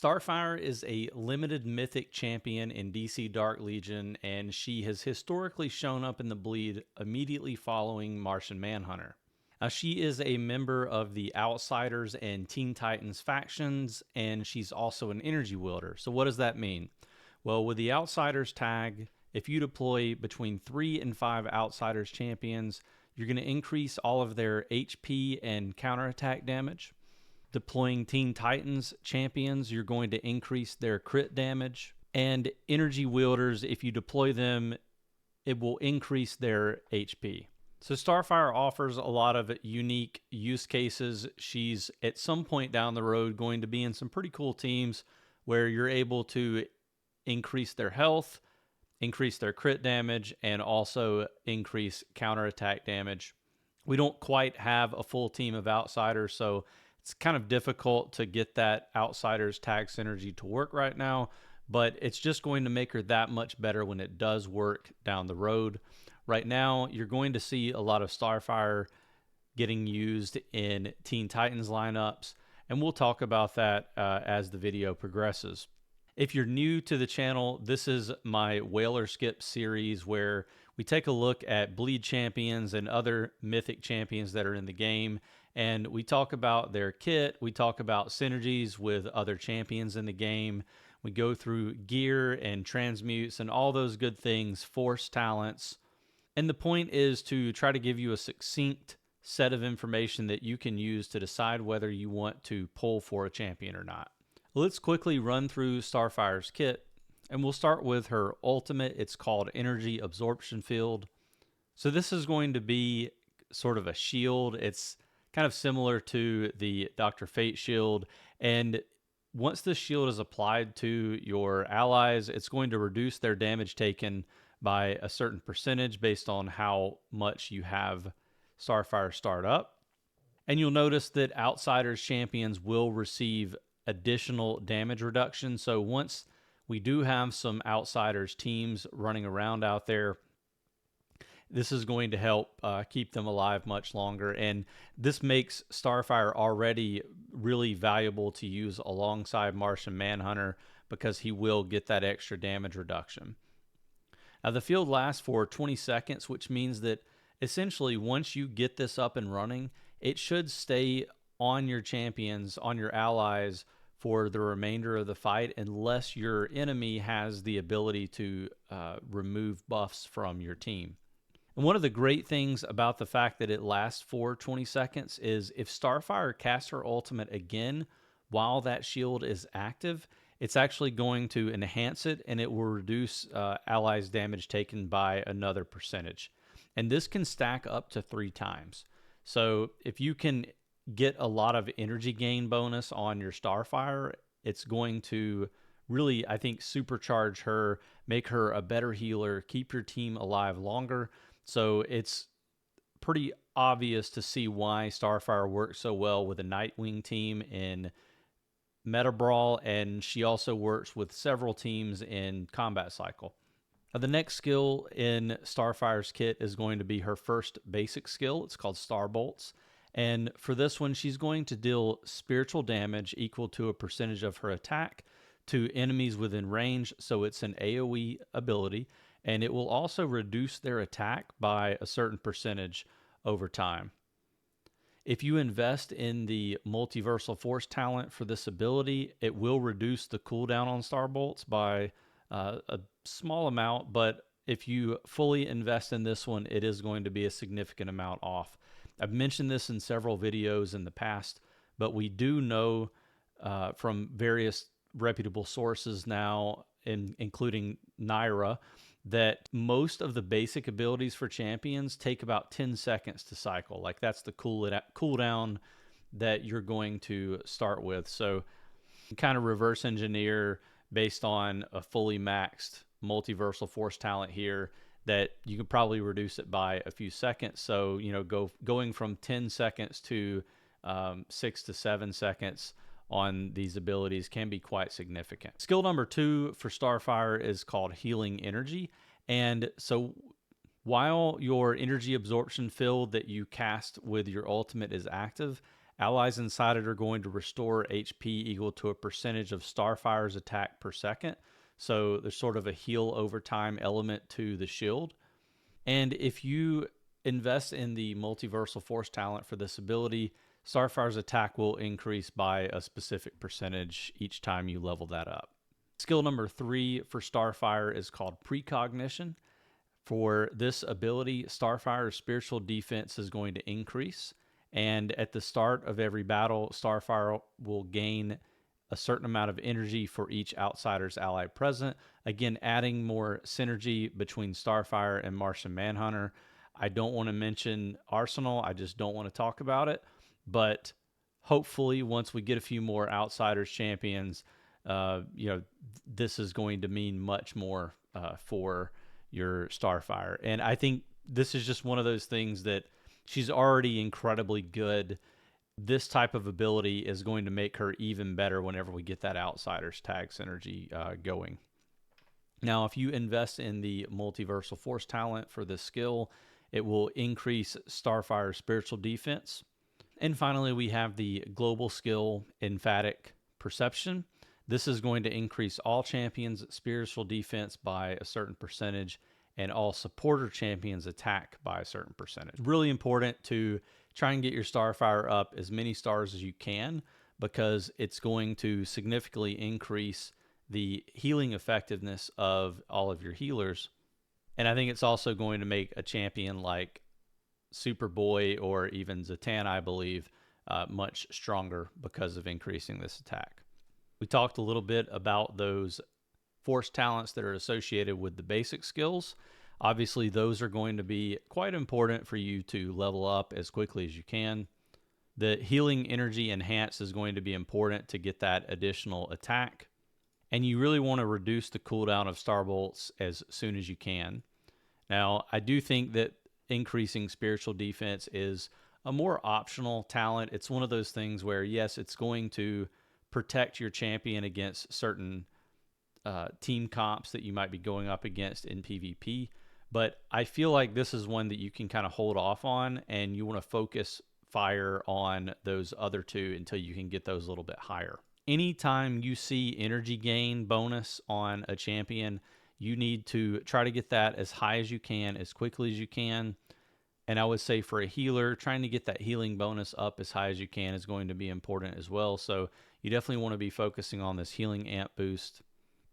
Starfire is a limited mythic champion in DC Dark Legion, and she has historically shown up in the bleed immediately following Martian Manhunter. Now, she is a member of the Outsiders and Teen Titans factions, and she's also an energy wielder. So what does that mean? Well, with the Outsiders tag, if you deploy between 3 and 5 Outsiders champions, you're going to increase all of their HP and counterattack damage. Deploying Teen Titans champions, you're going to increase their crit damage. And energy wielders, if you deploy them, it will increase their HP. So Starfire offers a lot of unique use cases. She's at some point down the road going to be in some pretty cool teams where you're able to increase their health, increase their crit damage, and also increase counterattack damage. We don't quite have a full team of Outsiders, so it's kind of difficult to get that Outsiders tag synergy to work right now, but it's just going to make her that much better when it does work down the road. Right now, you're going to see a lot of Starfire getting used in Teen Titans lineups, and we'll talk about that as the video progresses. If you're new to the channel, this is my Whaler Skip series where we take a look at bleed champions and other mythic champions that are in the game, and we talk about their kit, we talk about synergies with other champions in the game, we go through gear and transmutes and all those good things, force talents, and the point is to try to give you a succinct set of information that you can use to decide whether you want to pull for a champion or not. Let's quickly run through Starfire's kit, and we'll start with her ultimate. It's called Energy Absorption Field. So this is going to be sort of a shield. It's kind of similar to the Dr. Fate shield, and once this shield is applied to your allies, it's going to reduce their damage taken by a certain percentage based on how much you have Starfire start up. And you'll notice that Outsiders champions will receive additional damage reduction. So once we do have some Outsiders teams running around out there, this is going to help keep them alive much longer. And this makes Starfire already really valuable to use alongside Martian Manhunter because he will get that extra damage reduction. Now, the field lasts for 20 seconds, which means that essentially once you get this up and running, it should stay on your champions, on your allies for the remainder of the fight unless your enemy has the ability to remove buffs from your team. And one of the great things about the fact that it lasts for 20 seconds is if Starfire casts her ultimate again while that shield is active, it's actually going to enhance it and it will reduce allies' damage taken by another percentage. And this can stack up to 3 times. So if you can get a lot of energy gain bonus on your Starfire, it's going to really, I think, supercharge her, make her a better healer, keep your team alive longer. So it's pretty obvious to see why Starfire works so well with a Nightwing team in Meta Brawl, and she also works with several teams in Combat Cycle. The next skill in Starfire's kit is going to be her first basic skill. It's called Star Bolts. And for this one, she's going to deal spiritual damage equal to a percentage of her attack to enemies within range. So it's an AoE ability, and it will also reduce their attack by a certain percentage over time. If you invest in the Multiversal Force talent for this ability, it will reduce the cooldown on Star Bolts by a small amount, but if you fully invest in this one, it is going to be a significant amount off. I've mentioned this in several videos in the past, but we do know from various reputable sources now, including Naira, that most of the basic abilities for champions take about 10 seconds to cycle. Like that's the cooldown that you're going to start with. So kind of reverse engineer based on a fully maxed Multiversal Force talent here that you could probably reduce it by a few seconds. So, you know, going from 10 seconds to 6 to 7 seconds on these abilities can be quite significant. Skill number 2 for Starfire is called Healing Energy. And so while your energy absorption field that you cast with your ultimate is active, Allies inside it are going to restore HP equal to a percentage of Starfire's attack per second. So there's sort of a heal over time element to the shield. And if you invest in the multiversal force talent for this ability, Starfire's attack will increase by a specific percentage each time you level that up. Skill number 3 for Starfire is called Precognition. For this ability, Starfire's spiritual defense is going to increase, and at the start of every battle, Starfire will gain a certain amount of energy for each outsider's ally present. Again, adding more synergy between Starfire and Martian Manhunter. I don't want to mention Arsenal, I just don't want to talk about it, but hopefully once we get a few more outsiders champions, this is going to mean much more for your Starfire. And I think this is just one of those things that she's already incredibly good. This type of ability is going to make her even better whenever we get that Outsiders tag synergy going. Now, if you invest in the Multiversal Force talent for this skill, it will increase Starfire's spiritual defense. And finally, we have the global skill, Emphatic Perception. This is going to increase all champions' spiritual defense by a certain percentage and all supporter champions' attack by a certain percentage. Really important to try and get your Starfire up as many stars as you can, because it's going to significantly increase the healing effectiveness of all of your healers. And I think it's also going to make a champion like Superboy or even Zatan, I believe, much stronger because of increasing this attack. We talked a little bit about those force talents that are associated with the basic skills. Obviously, those are going to be quite important for you to level up as quickly as you can. The healing energy enhance is going to be important to get that additional attack. And you really want to reduce the cooldown of Starbolts as soon as you can. Now, I do think that increasing spiritual defense is a more optional talent. It's one of those things where, yes, it's going to protect your champion against certain team comps that you might be going up against in PvP. But I feel like this is one that you can kind of hold off on, and you want to focus fire on those other two until you can get those a little bit higher. Anytime you see energy gain bonus on a champion, you need to try to get that as high as you can, as quickly as you can. And I would say for a healer, trying to get that healing bonus up as high as you can is going to be important as well. So you definitely want to be focusing on this healing amp boost.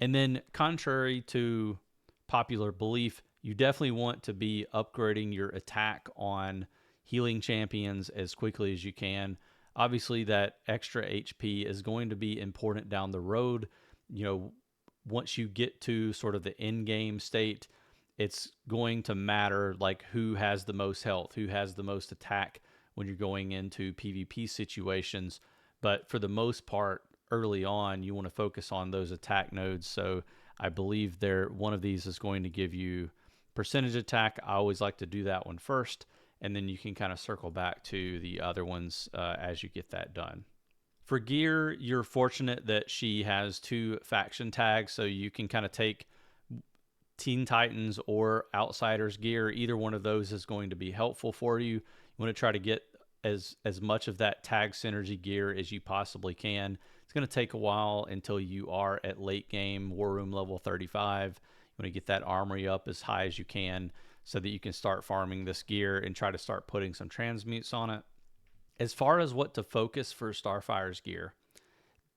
And then, contrary to popular belief, you definitely want to be upgrading your attack on healing champions as quickly as you can. Obviously, that extra HP is going to be important down the road. Once you get to sort of the end game state, it's going to matter like who has the most health, who has the most attack when you're going into PvP situations. But for the most part, early on, you want to focus on those attack nodes. So I believe one of these is going to give you percentage attack. I always like to do that one first, and then you can kind of circle back to the other ones as you get that done. For gear, you're fortunate that she has 2 faction tags, so you can kind of take Teen Titans or Outsiders gear. Either one of those is going to be helpful for you. You want to try to get as much of that tag synergy gear as you possibly can. It's going to take a while until you are at late game War Room level 35. You want to get that armory up as high as you can so that you can start farming this gear and try to start putting some transmutes on it. As far as what to focus for Starfire's gear,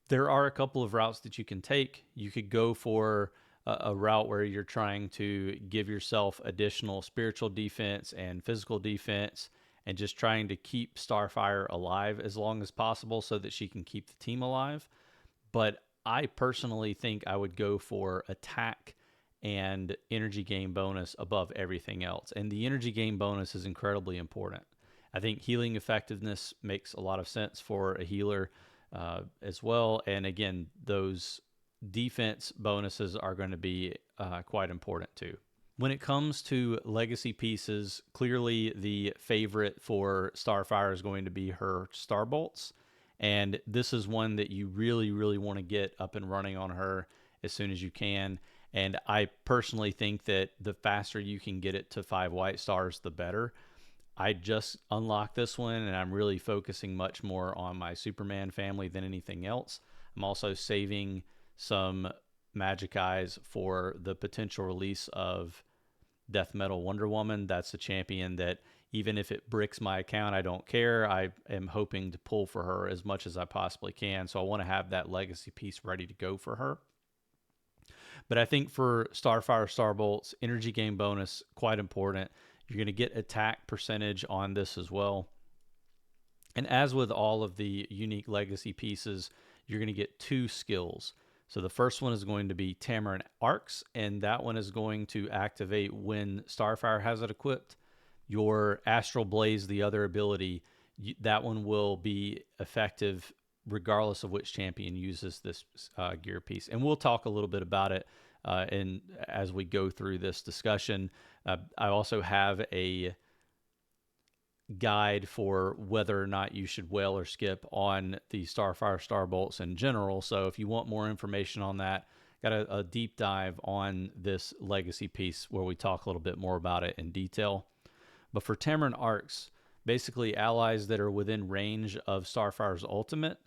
there are a couple of routes that you can take. You could go for a route where you're trying to give yourself additional spiritual defense and physical defense, and just trying to keep Starfire alive as long as possible so that she can keep the team alive. But I personally think I would go for attack and energy gain bonus above everything else. And the energy gain bonus is incredibly important. I think healing effectiveness makes a lot of sense for a healer as well. And again, those defense bonuses are going to be quite important too. When it comes to legacy pieces, clearly the favorite for Starfire is going to be her Starbolts. And this is one that you really, really want to get up and running on her as soon as you can. And I personally think that the faster you can get it to 5 white stars, the better. I just unlocked this one, and I'm really focusing much more on my Superman family than anything else. I'm also saving some magic eyes for the potential release of Death Metal Wonder Woman. That's a champion that even if it bricks my account, I don't care. I am hoping to pull for her as much as I possibly can. So I want to have that legacy piece ready to go for her. But I think for Starfire Starbolts, energy gain bonus, quite important. You're going to get attack percentage on this as well. And as with all of the unique legacy pieces, you're going to get 2 skills. So the first one is going to be Tamarin Arcs, and that one is going to activate when Starfire has it equipped. Your Astral Blaze, the other ability, that one will be effective regardless of which champion uses this gear piece. And we'll talk a little bit about it as we go through this discussion. I also have a guide for whether or not you should whale or skip on the Starfire Starbolts in general. So if you want more information on that, got a deep dive on this legacy piece where we talk a little bit more about it in detail. But for Tamarin Arcs, basically allies that are within range of Starfire's ultimate,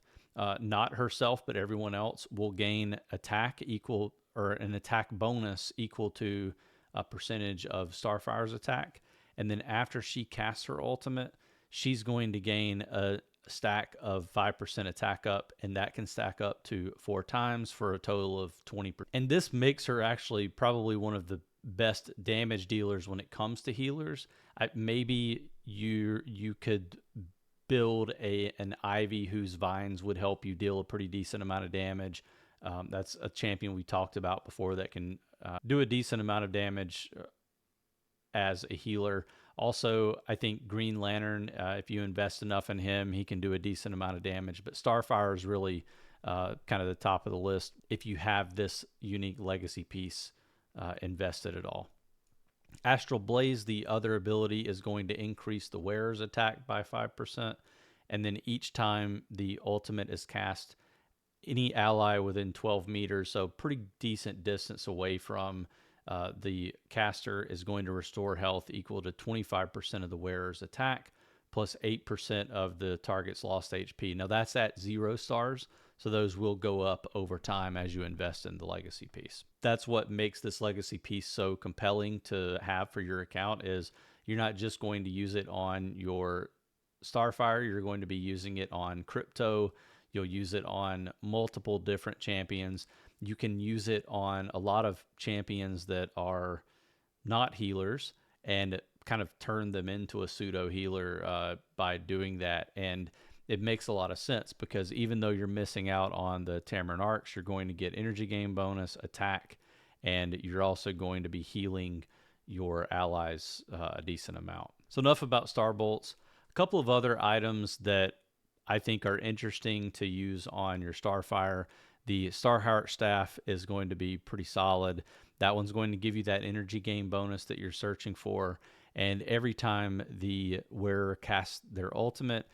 not herself, but everyone else, will gain attack equal, or an attack bonus equal to a percentage of Starfire's attack. And then after she casts her ultimate, she's going to gain a stack of 5% attack up, and that can stack up to 4 times for a total of 20%. And this makes her actually probably one of the best damage dealers when it comes to healers. Maybe you could build an Ivy whose vines would help you deal a pretty decent amount of damage. That's a champion we talked about before that can do a decent amount of damage as a healer. Also, I think Green Lantern, if you invest enough in him, he can do a decent amount of damage. But Starfire is really kind of the top of the list if you have this unique legacy piece invested at all. Astral Blaze, the other ability, is going to increase the wearer's attack by 5%. And then each time the ultimate is cast, any ally within 12 meters, so pretty decent distance away from the caster, is going to restore health equal to 25% of the wearer's attack plus 8% of the target's lost HP. Now that's at 0 stars, so those will go up over time as you invest in the legacy piece. That's what makes this legacy piece so compelling to have for your account, is you're not just going to use it on your Starfire, you're going to be using it on Crypto, you'll use it on multiple different champions. You can use it on a lot of champions that are not healers and kind of turn them into a pseudo healer by doing that. And it makes a lot of sense because even though you're missing out on the Tamarin Arcs, you're going to get energy gain bonus, attack, and you're also going to be healing your allies a decent amount. So enough about Starbolts. A couple of other items that I think are interesting to use on your Starfire. The Starheart staff is going to be pretty solid. That one's going to give you that energy gain bonus that you're searching for. And every time the wearer casts their ultimate,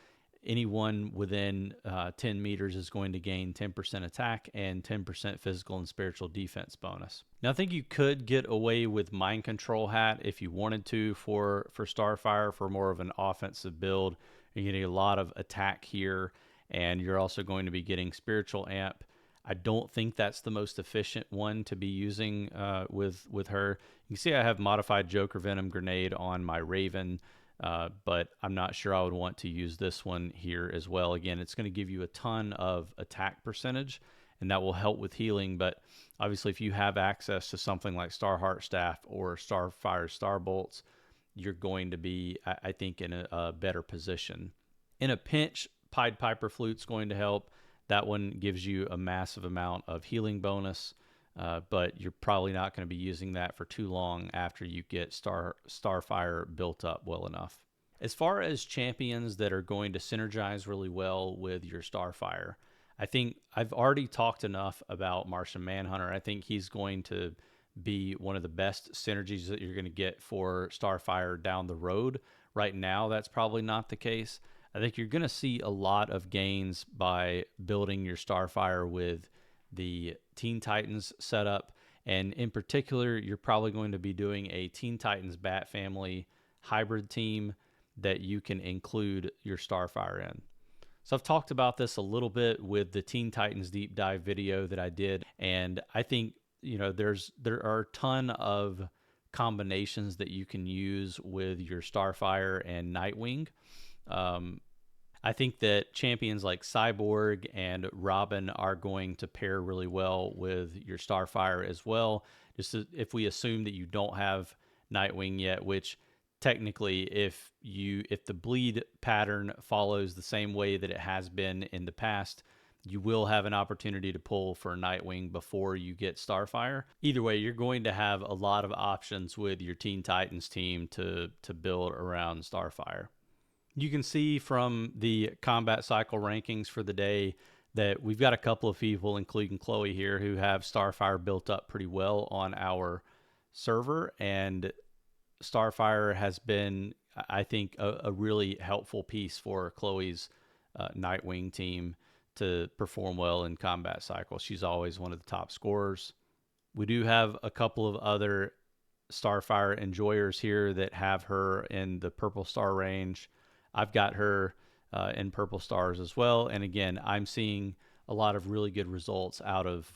anyone within 10 meters is going to gain 10% attack and 10% physical and spiritual defense bonus. Now, I think you could get away with Mind Control Hat if you wanted to for Starfire for more of an offensive build. You're getting a lot of attack here, and you're also going to be getting Spiritual Amp. I don't think that's the most efficient one to be using with her. You can see I have Modified Joker Venom Grenade on my Raven, but I'm not sure I would want to use this one here as well. Again, it's going to give you a ton of attack percentage, and that will help with healing. But obviously, if you have access to something like Starheart Staff or Starfire Starbolts, you're going to be, I think, in a better position. In a pinch, Pied Piper Flute's going to help. That one gives you a massive amount of healing bonus, but you're probably not going to be using that for too long after you get Starfire built up well enough. As far as champions that are going to synergize really well with your Starfire, I think I've already talked enough about Martian Manhunter. I think he's going to be one of the best synergies that you're going to get for Starfire down the road. Right now, that's probably not the case. I think you're going to see a lot of gains by building your Starfire with the Teen Titans setup. And in particular, you're probably going to be doing a Teen Titans Bat Family hybrid team. that you can include your Starfire in. So I've talked about this a little bit with the Teen Titans deep dive video that I did, and I think there are a ton of combinations that you can use with your Starfire and Nightwing. I think that champions like Cyborg and Robin are going to pair really well with your Starfire as well. Just if we assume that you don't have Nightwing yet, which technically if the bleed pattern follows the same way that it has been in the past, you will have an opportunity to pull for Nightwing before you get Starfire. Either way, you're going to have a lot of options with your Teen Titans team to build around Starfire. You can see from the combat cycle rankings for the day that we've got a couple of people, including Chloe here, who have Starfire built up pretty well on our server. And Starfire has been, I think, a really helpful piece for Chloe's Nightwing team to perform well in combat cycles. She's always one of the top scorers. We do have a couple of other Starfire enjoyers here that have her in the purple star range. I've got her in purple stars as well. And again, I'm seeing a lot of really good results out of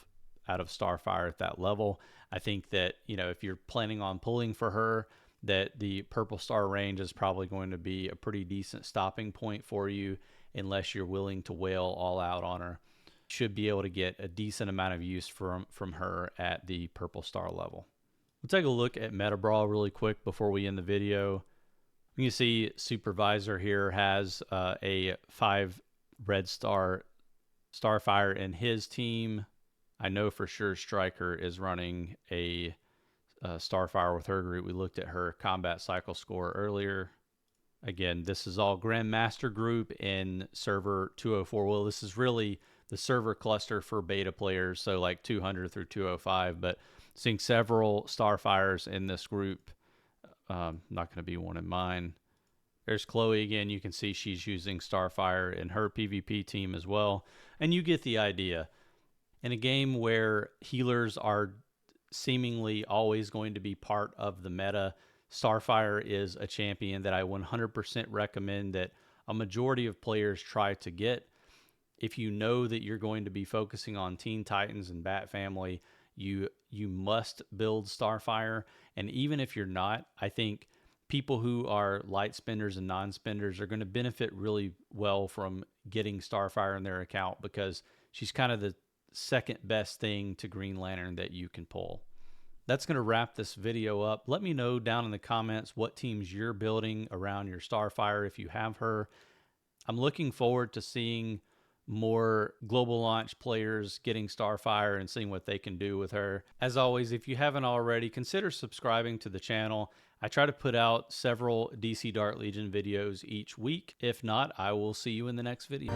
Starfire at that level. I think that, if you're planning on pulling for her, that the purple star range is probably going to be a pretty decent stopping point for you, unless you're willing to wail all out on her. Should be able to get a decent amount of use from her at the purple star level. We'll take a look at Meta Brawl really quick before we end the video. You can see Supervisor here has a 5 red star Starfire in his team. I know for sure Stryker is running a Starfire with her group. We looked at her combat cycle score earlier. Again, this is all Grandmaster group in server 204. Well, this is really the server cluster for beta players, so like 200 through 205, but seeing several Starfires in this group. Not going to be one in mine. There's Chloe again. You can see she's using Starfire in her PvP team as well. And you get the idea. In a game where healers are seemingly always going to be part of the meta, Starfire is a champion that I 100% recommend that a majority of players try to get. If you know that you're going to be focusing on Teen Titans and Bat Family, you must build Starfire. And even if you're not, I think people who are light spenders and non-spenders are going to benefit really well from getting Starfire in their account, because she's kind of the second best thing to Green Lantern that you can pull. That's going to wrap this video up. Let me know down in the comments what teams you're building around your Starfire if you have her. I'm looking forward to seeing more global launch players getting Starfire and seeing what they can do with her. As always, if you haven't already, consider subscribing to the channel. I try to put out several DC Dark Legion videos each week. If not, I will see you in the next video.